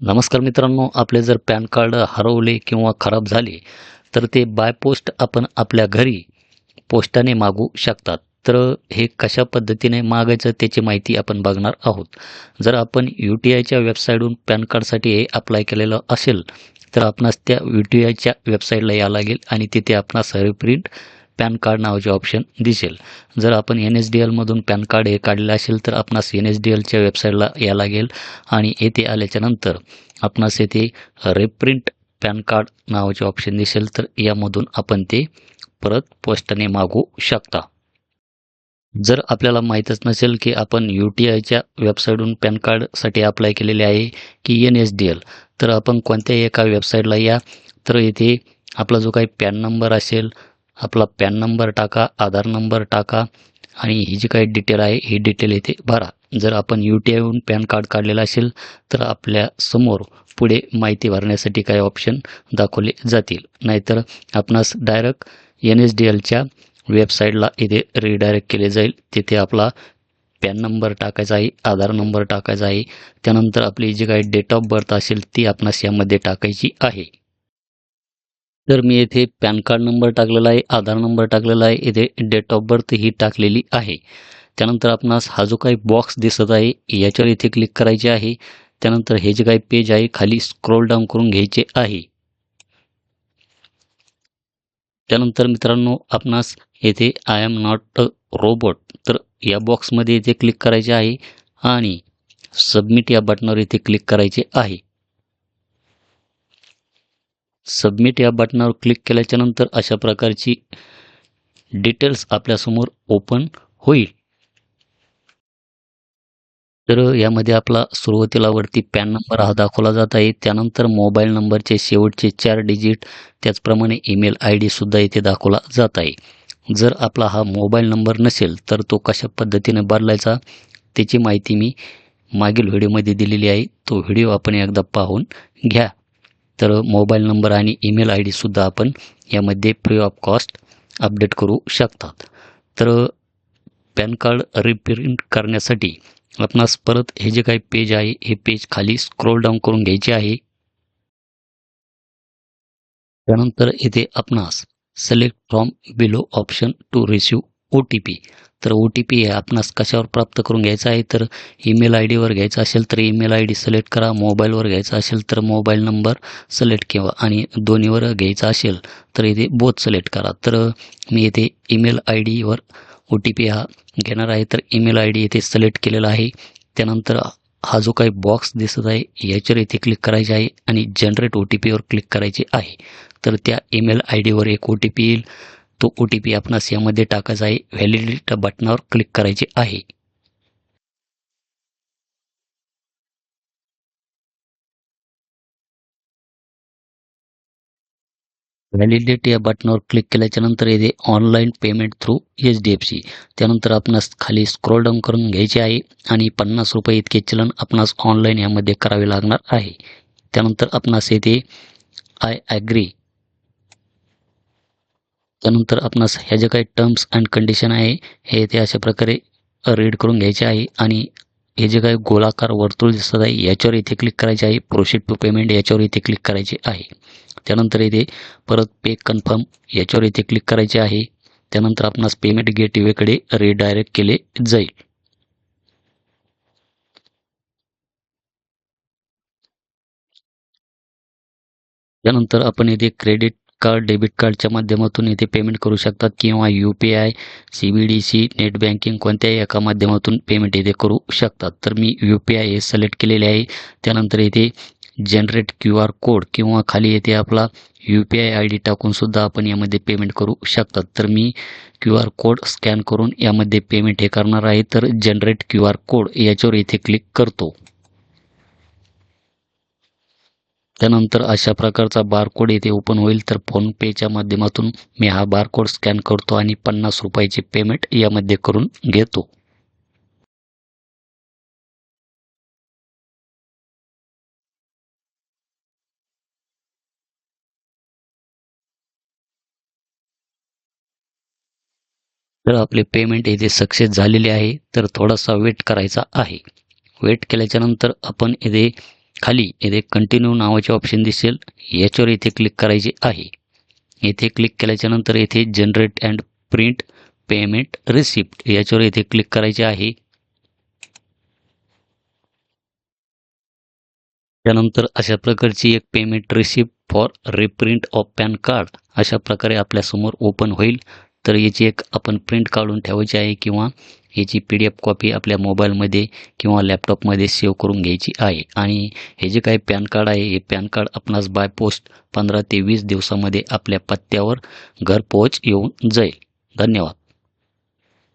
नमस्कार मित्रांनो, आपले जर पॅन कार्ड हरवले किंवा खराब झाले, तर ते बाय पोस्ट आपण आपल्या घरी पोस्टाने मागवू शकतात. तर हे कशा पद्धतीने मागायचं त्याची माहिती आपण बघणार आहोत. जर आपण UTIच्या वेबसाईटहून पॅन कार्डसाठी हे अप्लाय केलेलं असेल, तर आपणास त्या UTIच्या वेबसाईटला यावं लागेल आणि तिथे आपणास रिप्रिंट पॅन कार्ड नावाचे ऑप्शन दिसेल. जर आपण NSDLमधून पॅन कार्ड हे काढलेलं असेल, तर आपणास NSDLच्या वेबसाईटला यावं लागेल आणि येथे आल्याच्यानंतर आपणास येथे रिप्रिंट पॅन कार्ड नावाचे ऑप्शन दिसेल, तर यामधून आपण ते परत पोस्टाने मागवू शकता. जर आपल्याला माहीतच नसेल की आपण UTIच्या वेबसाईटहून पॅन कार्डसाठी अप्लाय केलेले आहे की NSDL, तर आपण कोणत्याही एका वेबसाईटला या. तर येथे आपला जो काही पॅन नंबर असेल, आपला पॅन नंबर टाका, आधार नंबर टाका आणि ही जी काही डिटेल आहे ही डिटेल येथे भरा. जर आपण UTIहून पॅन कार्ड काढलेलं असेल, तर आपल्या समोर पुढे माहिती भरण्यासाठी काही ऑप्शन दाखवले जातील. नाहीतर आपणास डायरेक्ट NSDLच्या वेबसाईटला इथे रिडायरेक्ट केले जाईल. तिथे आपला पॅन नंबर टाकायचा आहे, आधार नंबर टाकायचा आहे. त्यानंतर आपली जी काही डेट ऑफ बर्थ असेल ती आपणास यामध्ये टाकायची आहे. तर मी येथे पॅन कार्ड नंबर टाकलेला आहे, आधार नंबर टाकलेला आहे, इथे डेट ऑफ बर्थ ही टाकलेली आहे. त्यानंतर आपणास हा जो काही बॉक्स दिसत आहे याच्यावर इथे क्लिक करायचे आहे. त्यानंतर हे जे काही पेज आहे खाली स्क्रोल डाऊन करून घ्यायचे आहे. त्यानंतर मित्रांनो आपणास येथे I am not a robot, तर या बॉक्समध्ये इथे क्लिक करायचे आहे आणि सबमिट या बटनावर इथे क्लिक करायचे आहे. सबमिट या बटनावर क्लिक केल्याच्या नंतर अशा प्रकारची डिटेल्स आपल्यासमोर ओपन होईल. तर यामध्ये आपला सुरुवातीला वरती पॅन नंबर हा दाखवला जात आहे. त्यानंतर मोबाईल नंबरचे शेवटचे 4 डिजिट, त्याचप्रमाणे ईमेल ID सुद्धा इथे दाखवला जात आहे. जर आपला हा मोबाईल नंबर नसेल, तर तो कशा पद्धतीने बदलायचा त्याची माहिती मी मागील व्हिडिओमध्ये दिलेली आहे. तो व्हिडिओ आपण एकदा पाहून घ्या. तर मोबाईल नंबर आणि ईमेल ID सुद्धा आपण यामध्ये फ्री ऑफ कॉस्ट अपडेट करू शकतात. तर पॅन कार्ड रिप्रिंट करण्यासाठी आपणास परत हे जे काही पेज आहे हे पेज खाली स्क्रोल डाऊन करून घ्यायचे आहे. त्यानंतर इथे आपणास select from below option to receive OTP, तर OTP हे आपणास कशावर प्राप्त करून घ्यायचा आहे, तर ईमेल IDवर घ्यायचा असेल तर ईमेल ID सिलेक्ट करा, मोबाईलवर घ्यायचा असेल तर मोबाईल नंबर सिलेक्ट किंवा आणि दोन्हीवर घ्यायचा असेल तर इथे बोथ सिलेक्ट करा. तर मी इथे ईमेल IDवर OTP हा घेणार आहे, तर ईमेल ID इथे सिलेक्ट केलेला आहे. त्यानंतर हा जो काही बॉक्स दिसत आहे याच्यावर इथे क्लिक करायचे आहे आणि जनरेट OTPवर क्लिक करायचे आहे. तर त्या ईमेल IDवर एक OTP येईल. तो OTP आपणास यामध्ये टाकायचा आहे. व्हॅलिडेट बटनावर क्लिक करायचे आहे. व्हॅलिडेट या बटनावर क्लिक केल्याच्या नंतर येथे ऑनलाईन पेमेंट थ्रू HDFC, त्याननंतर आपणास खाली स्क्रोल डाऊन करून घ्यायचे आहे आणि ₹50 इतके चलन आपणास ऑनलाईन यामध्ये करावे लागणार आहे. त्यानंतर आपणास येथे आय ॲग्री, त्यानंतर आपणास ह्या ज्या काही टर्म्स अँड कंडिशन आहे हे ते अशा प्रकारे रीड करून घ्यायचे आहे आणि हे जे काही गोलाकार वर्तुळ दिसत आहे याच्यावर इथे क्लिक करायचे आहे. प्रोसीड टू पेमेंट याच्यावर इथे क्लिक करायचे आहे. त्यानंतर इथे परत पे कन्फर्म याच्यावर इथे क्लिक करायचे आहे. त्यानंतर आपणास पेमेंट गेटवेकडे रिडायरेक्ट केले जाईल. त्यानंतर आपण इथे क्रेडिट कार्ड, डेबिट कार्डच्या माध्यमातून इथे पेमेंट करू शकतात किंवा UPI, CBDC, नेट बँकिंग कोणत्याही एका माध्यमातून पेमेंट इथे करू शकतात. तर मी UPI हे सिलेक्ट केलेले आहे. त्यानंतर इथे जनरेट QR कोड किंवा खाली येथे आपला UPI ID टाकूनसुद्धा आपण यामध्ये पेमेंट करू शकतात. तर मी QR कोड स्कॅन करून यामध्ये पेमेंट हे करणार आहे. तर जनरेट QR कोड याच्यावर इथे क्लिक करतो. त्यानंतर अशा प्रकारचा बारकोड येथे ओपन होईल. तर फोनपेच्या माध्यमातून मी हा बारकोड स्कॅन करतो आणि ₹50ची पेमेंट यामध्ये करून घेतो. तर आपले पेमेंट येथे सक्सेस झालेले आहे. तर थोडासा वेट करायचा आहे. वेट केल्याच्यानंतर आपण इथे खाली इथे कंटिन्यू नावाचे ऑप्शन दिसेल, याच्यावर इथे क्लिक करायचे आहे. येथे क्लिक केल्याच्यानंतर येथे generate and print payment receipt याच्यावर इथे क्लिक करायचे आहे. त्यानंतर अशा प्रकारची एक payment receipt for reprint of pan card अशा प्रकारे आपल्यासमोर ओपन होईल. तर याची एक आपण प्रिंट काढून ठेवायची आहे किंवा याची PDF कॉपी आपल्या मोबाईलमध्ये किंवा लॅपटॉपमध्ये सेव्ह करून घ्यायची आहे. आणि हे जे काही पॅन कार्ड आहे हे पॅन कार्ड आपणास बाय पोस्ट 15 ते 20 दिवसामध्ये आपल्या पत्त्यावर घरपोच येऊन जाईल. धन्यवाद.